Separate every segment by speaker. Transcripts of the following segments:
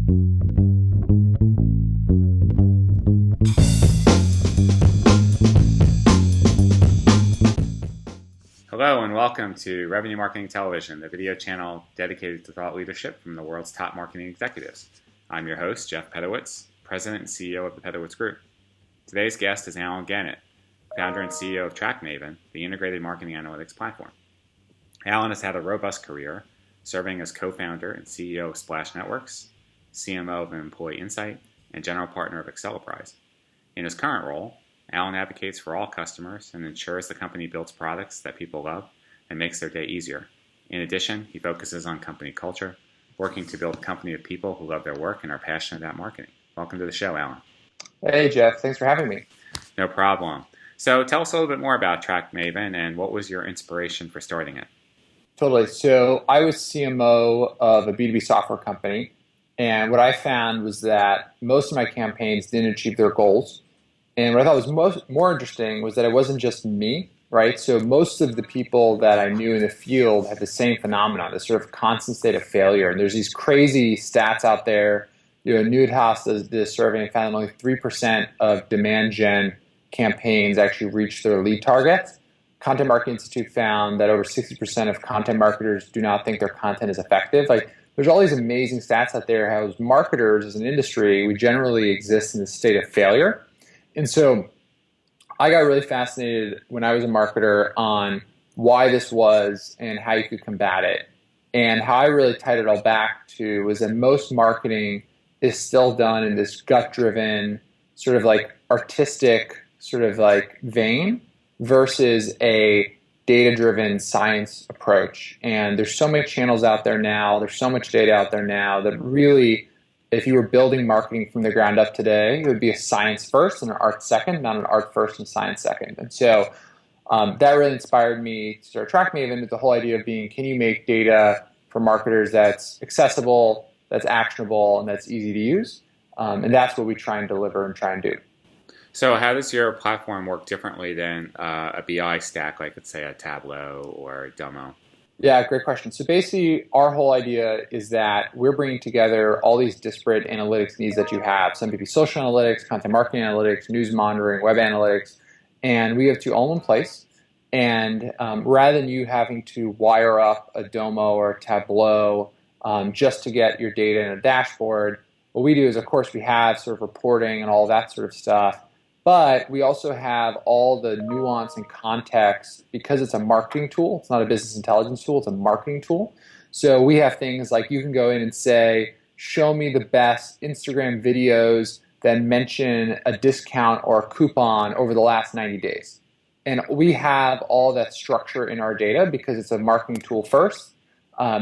Speaker 1: Hello and welcome to Revenue Marketing Television, the video channel dedicated to thought leadership from the world's top marketing executives. I'm your host, Jeff Pedowitz, President and CEO of the Pedowitz Group. Today's guest is Alan Gannett, founder and CEO of TrakMaven, the integrated marketing analytics platform. Alan has had a robust career, serving as co-founder and CEO of Splash Networks, CMO of Employee Insight, and general partner of Acceleprise. In his current role, Alan advocates for all customers and ensures the company builds products that people love and makes their day easier. In addition, he focuses on company culture, working to build a company of people who love their work and are passionate about marketing. Welcome to the show, Alan.
Speaker 2: Hey, Jeff. Thanks for having me.
Speaker 1: No problem. So tell us a little bit more about TrakMaven and what was your inspiration for starting it?
Speaker 2: Totally. So I was CMO of a B2B software company, and what I found was that most of my campaigns didn't achieve their goals. And what I thought was more interesting was that it wasn't just me, right? So most of the people that I knew in the field had the same phenomenon, this sort of constant state of failure. And there's these crazy stats out there. Newhouse does this survey and found that only 3% of demand gen campaigns actually reach their lead targets. Content Marketing Institute found that over 60% of content marketers do not think their content is effective. There's all these amazing stats out there how as marketers, as an industry, we generally exist in this state of failure. And so I got really fascinated when I was a marketer on why this was and how you could combat it. And how I really tied it all back to was that most marketing is still done in this gut-driven, sort of like artistic sort of like vein versus a data-driven science approach. And there's so many channels out there now, there's so much data out there now that really, if you were building marketing from the ground up today, it would be a science first and an art second, not an art first and science second. And so that really inspired me to start TrakMaven with the whole idea of being, can you make data for marketers that's accessible, that's actionable, and that's easy to use? And that's what we try and deliver and try and do.
Speaker 1: So how does your platform work differently than a BI stack, like let's say a Tableau or a Domo?
Speaker 2: Yeah, great question. So basically, our whole idea is that we're bringing together all these disparate analytics needs that you have. Some could be social analytics, content marketing analytics, news monitoring, web analytics, and we have two all in place. And rather than you having to wire up a Domo or a Tableau just to get your data in a dashboard, what we do is, of course, we have sort of reporting and all that sort of stuff. But we also have all the nuance and context because it's a marketing tool. It's not a business intelligence tool. It's a marketing tool. So we have things like you can go in and say, show me the best Instagram videos that mention a discount or a coupon over the last 90 days. And we have all that structure in our data because it's a marketing tool first.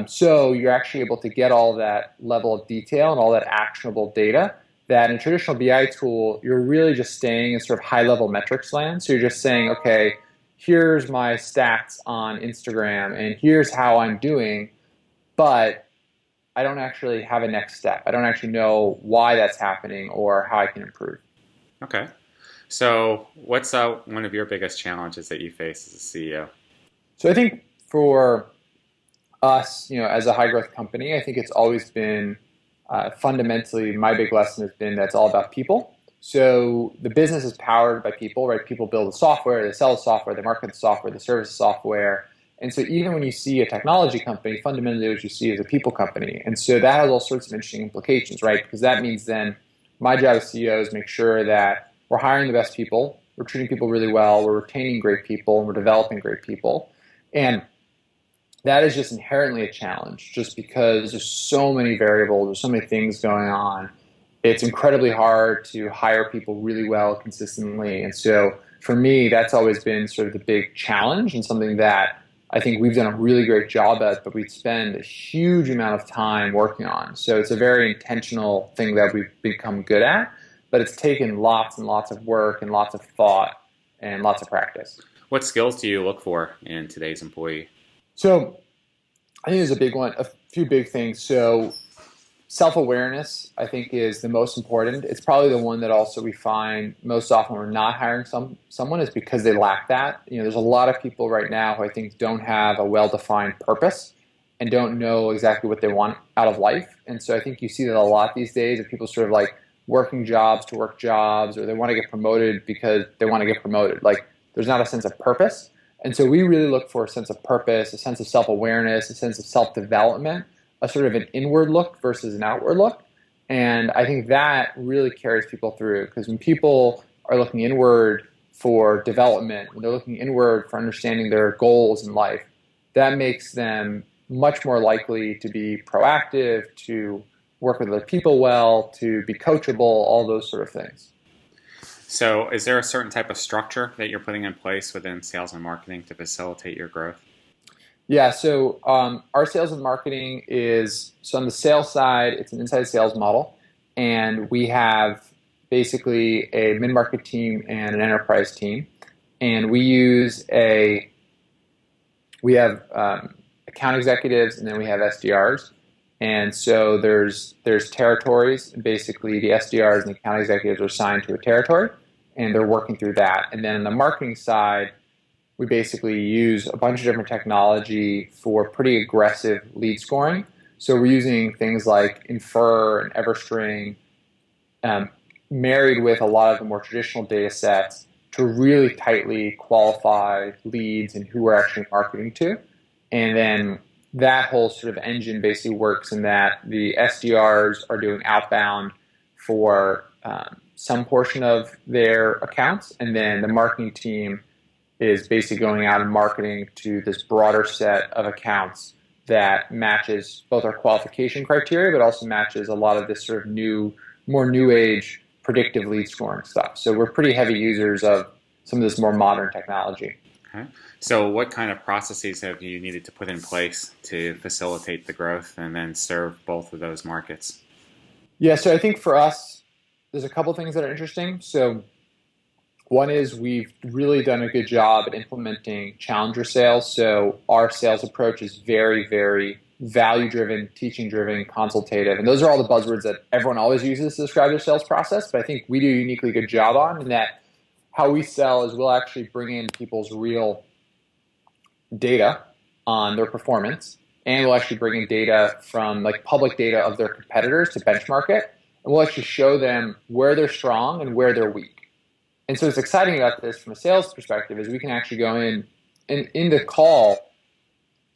Speaker 2: So you're actually able to get all that level of detail and all that actionable data that in a traditional BI tool, you're really just staying in sort of high-level metrics land. So you're just saying, okay, here's my stats on Instagram, and here's how I'm doing, but I don't actually have a next step. I don't actually know why that's happening or how I can improve.
Speaker 1: Okay. So what's one of your biggest challenges that you face as a CEO?
Speaker 2: So I think for us, as a high-growth company, I think it's always been fundamentally, my big lesson has been that it's all about people. So the business is powered by people, right? People build the software, they sell the software, they market the software, they service the software. And so even when you see a technology company, fundamentally what you see is a people company. And so that has all sorts of interesting implications, right? Because that means then my job as CEO is make sure that we're hiring the best people, we're treating people really well, we're retaining great people, and we're developing great people. And that is just inherently a challenge just because there's so many variables, there's so many things going on. It's incredibly hard to hire people really well consistently. And so for me, that's always been sort of the big challenge and something that I think we've done a really great job at, but we spend a huge amount of time working on. So it's a very intentional thing that we've become good at, but it's taken lots and lots of work and lots of thought and lots of practice.
Speaker 1: What skills do you look for in today's employee?
Speaker 2: So I think there's a big one, a few big things. So self-awareness, I think, is the most important. It's probably the one that also we find most often when we're not hiring someone is because they lack that. There's a lot of people right now who I think don't have a well-defined purpose. and don't know exactly what they want out of life. And so I think you see that a lot these days of people sort of like working jobs to work jobs, or they want to get promoted because they want to get promoted. Like there's not a sense of purpose. And so we really look for a sense of purpose, a sense of self-awareness, a sense of self-development, a sort of an inward look versus an outward look. And I think that really carries people through, because when people are looking inward for development, when they're looking inward for understanding their goals in life, that makes them much more likely to be proactive, to work with other people well, to be coachable, all those sort of things.
Speaker 1: So is there a certain type of structure that you're putting in place within sales and marketing to facilitate your growth?
Speaker 2: Yeah, so our sales and marketing is, so on the sales side, it's an inside sales model, and we have basically a mid-market team and an enterprise team, and we have account executives, and then we have SDRs, and so there's territories, and basically the SDRs and the account executives are assigned to a territory, and they're working through that, and then on the marketing side, we basically use a bunch of different technology for pretty aggressive lead scoring. So we're using things like Infer and Everstring, married with a lot of the more traditional data sets to really tightly qualify leads and who we're actually marketing to. And then that whole sort of engine basically works in that the SDRs are doing outbound for some portion of their accounts, and then the marketing team is basically going out and marketing to this broader set of accounts that matches both our qualification criteria, but also matches a lot of this sort of more new age predictive lead scoring stuff. So we're pretty heavy users of some of this more modern technology.
Speaker 1: Okay. So what kind of processes have you needed to put in place to facilitate the growth and then serve both of those markets?
Speaker 2: Yeah, so I think for us, there's a couple things that are interesting. So one is we've really done a good job at implementing challenger sales. So our sales approach is very, very value-driven, teaching-driven, consultative. And those are all the buzzwords that everyone always uses to describe their sales process. But I think we do a uniquely good job on, in that how we sell is we'll actually bring in people's real data on their performance. And we'll actually bring in data from like public data of their competitors to benchmark it. And we'll actually show them where they're strong and where they're weak. And so what's exciting about this from a sales perspective is we can actually go in and in the call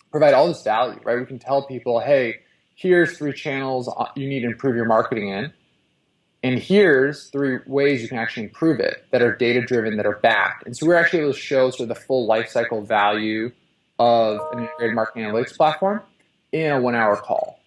Speaker 2: provide all this value, right? We can tell people, hey, here's 3 channels you need to improve your marketing in, and here's 3 ways you can actually improve it that are data-driven, that are backed. And so we're actually able to show sort of the full lifecycle value of an integrated marketing analytics platform in a 1-hour call.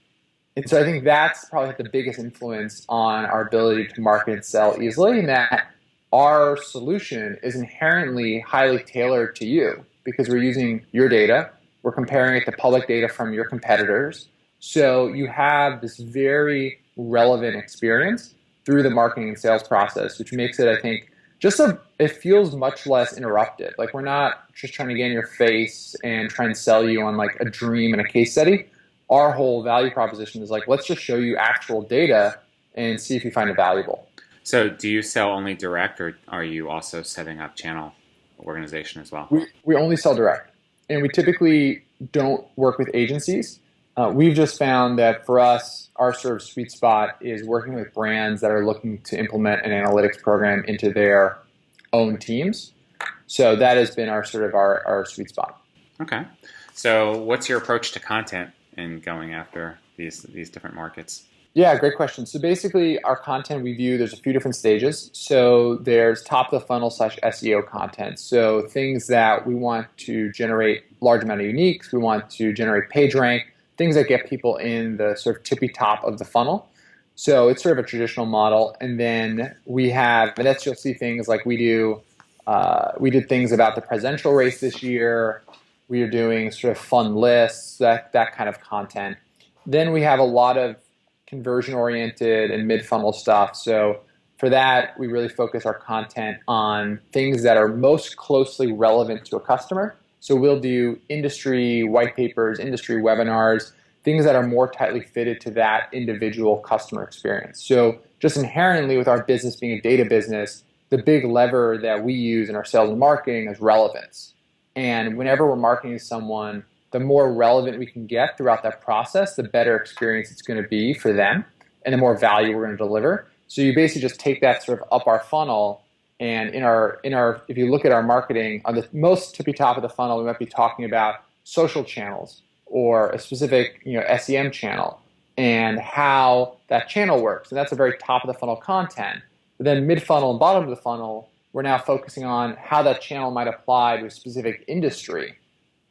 Speaker 2: And so I think that's probably had the biggest influence on our ability to market and sell easily, in that our solution is inherently highly tailored to you, because we're using your data, we're comparing it to public data from your competitors. So you have this very relevant experience through the marketing and sales process, which makes it, I think, it feels much less interrupted. Like we're not just trying to get in your face and try and sell you on like a dream and a case study. Our whole value proposition is like, let's just show you actual data and see if you find it valuable.
Speaker 1: So do you sell only direct, or are you also setting up channel organization as well?
Speaker 2: We only sell direct, and we typically don't work with agencies. We've just found that for us, our sort of sweet spot is working with brands that are looking to implement an analytics program into their own teams. So that has been our sort of our sweet spot.
Speaker 1: Okay. So what's your approach to content in going after these different markets?
Speaker 2: Yeah, great question. So basically, our content we view, there's a few different stages. So there's top of the funnel / SEO content. So things that we want to generate large amount of uniques, we want to generate page rank, things that get people in the sort of tippy top of the funnel. So it's sort of a traditional model. And then we have, and that's, you'll see things like we did things about the presidential race this year. We are doing sort of fun lists, that kind of content. Then we have a lot of conversion-oriented and mid-funnel stuff. So for that, we really focus our content on things that are most closely relevant to a customer. So we'll do industry white papers, industry webinars, things that are more tightly fitted to that individual customer experience. So just inherently with our business being a data business, the big lever that we use in our sales and marketing is relevance. And whenever we're marketing to someone, the more relevant we can get throughout that process, the better experience it's going to be for them and the more value we're going to deliver. So you basically just take that sort of up our funnel, and if you look at our marketing on the most tippy top of the funnel, we might be talking about social channels or a specific SEM channel and how that channel works. And that's a very top of the funnel content. But then mid funnel and bottom of the funnel, we're now focusing on how that channel might apply to a specific industry.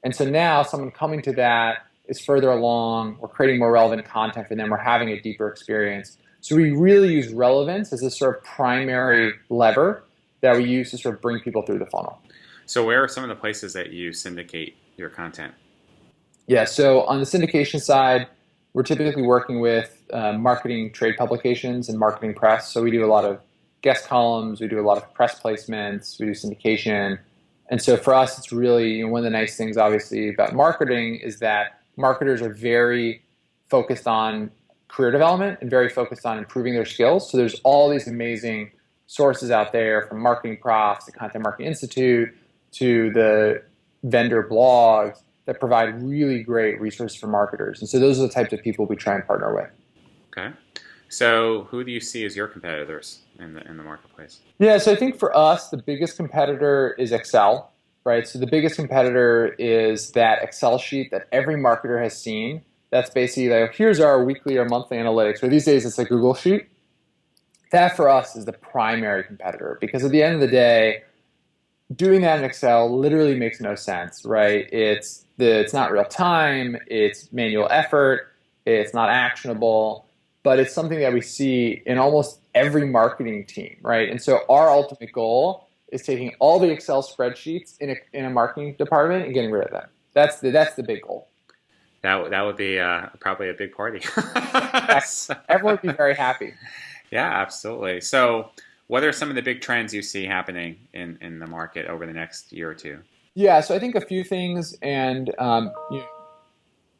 Speaker 2: And so now someone coming to that is further along, we're creating more relevant content for them, we're having a deeper experience. So we really use relevance as this sort of primary lever that we use to sort of bring people through the funnel.
Speaker 1: So where are some of the places that you syndicate your content?
Speaker 2: Yeah, so on the syndication side, we're typically working with marketing trade publications and marketing press. So we do a lot of guest columns, we do a lot of press placements, we do syndication. And so for us, it's really, one of the nice things, obviously, about marketing is that marketers are very focused on career development and very focused on improving their skills. So there's all these amazing sources out there, from Marketing Profs to Content Marketing Institute to the vendor blogs that provide really great resources for marketers. And so those are the types of people we try and partner with.
Speaker 1: Okay. So who do you see as your competitors in the marketplace?
Speaker 2: Yeah, so I think for us, the biggest competitor is Excel, right? So the biggest competitor is that Excel sheet that every marketer has seen. That's basically like, here's our weekly or monthly analytics, or these days it's a Google sheet. That for us is the primary competitor, because at the end of the day, doing that in Excel literally makes no sense, right? It's not real time, it's manual effort, it's not actionable, but it's something that we see in almost every marketing team, right? And so our ultimate goal is taking all the Excel spreadsheets in a marketing department and getting rid of them. That's the big goal.
Speaker 1: That would be probably a big party.
Speaker 2: Everyone would be very happy.
Speaker 1: Yeah, absolutely. So what are some of the big trends you see happening in the market over the next year or two?
Speaker 2: Yeah, so I think a few things, and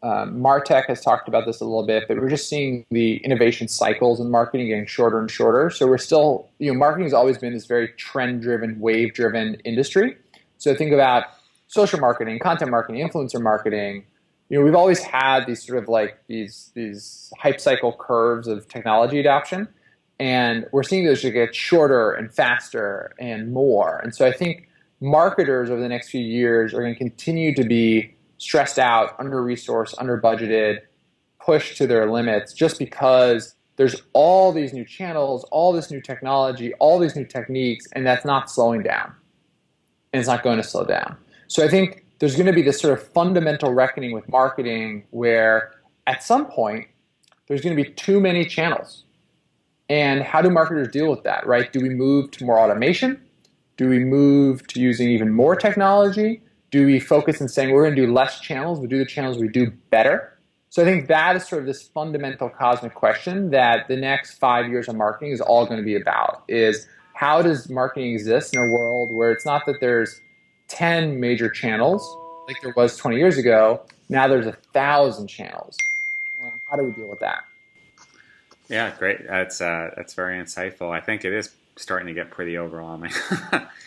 Speaker 2: Martech has talked about this a little bit, but we're just seeing the innovation cycles in marketing getting shorter and shorter. So we're still, marketing has always been this very trend-driven, wave-driven industry. So think about social marketing, content marketing, influencer marketing. We've always had these sort of like these hype cycle curves of technology adoption, and we're seeing those get shorter and faster and more. And so I think marketers over the next few years are going to continue to be stressed out, under-resourced, under-budgeted, pushed to their limits, just because there's all these new channels, all this new technology, all these new techniques, and that's not slowing down. And it's not going to slow down. So I think there's going to be this sort of fundamental reckoning with marketing where at some point there's going to be too many channels. And how do marketers deal with that, right? Do we move to more automation? Do we move to using even more technology? Do we focus on saying we're going to do less channels, we do the channels we do better? So I think that is sort of this fundamental cosmic question that the next 5 years of marketing is all going to be about, is how does marketing exist in a world where it's not that there's 10 major channels like there was 20 years ago, now there's 1,000 channels. How do we deal with that?
Speaker 1: Yeah, great. That's very insightful. I think it is starting to get pretty overwhelming.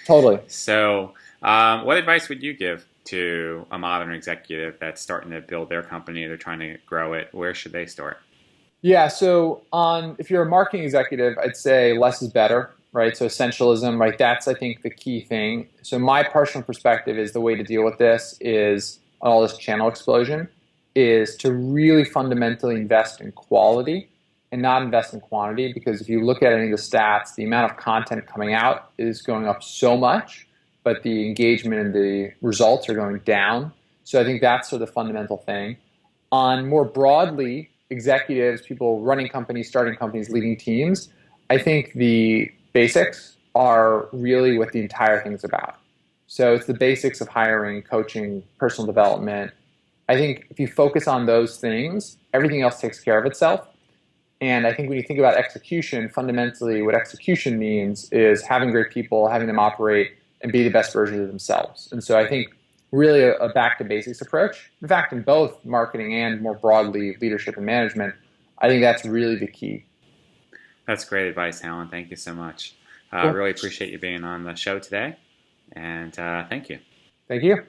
Speaker 2: Totally.
Speaker 1: So what advice would you give to a modern executive that's starting to build their company, they're trying to grow it? Where should they start?
Speaker 2: Yeah, so if you're a marketing executive, I'd say less is better, right? So essentialism, right? That's, I think, the key thing. So my personal perspective is the way to deal with this is, on all this channel explosion, is to really fundamentally invest in quality and not invest in quantity, because if you look at any of the stats, the amount of content coming out is going up so much, but the engagement and the results are going down. So I think that's sort of the fundamental thing. On more broadly, executives, people running companies, starting companies, leading teams, I think the basics are really what the entire thing is about. So it's the basics of hiring, coaching, personal development. I think if you focus on those things, everything else takes care of itself. And I think when you think about execution, fundamentally what execution means is having great people, having them operate and be the best version of themselves. And so I think really a back to basics approach, in fact, in both marketing and more broadly leadership and management, I think that's really the key.
Speaker 1: That's great advice, Alan. Thank you so much.
Speaker 2: Cool.
Speaker 1: Really appreciate you being on the show today. And thank you.
Speaker 2: Thank you.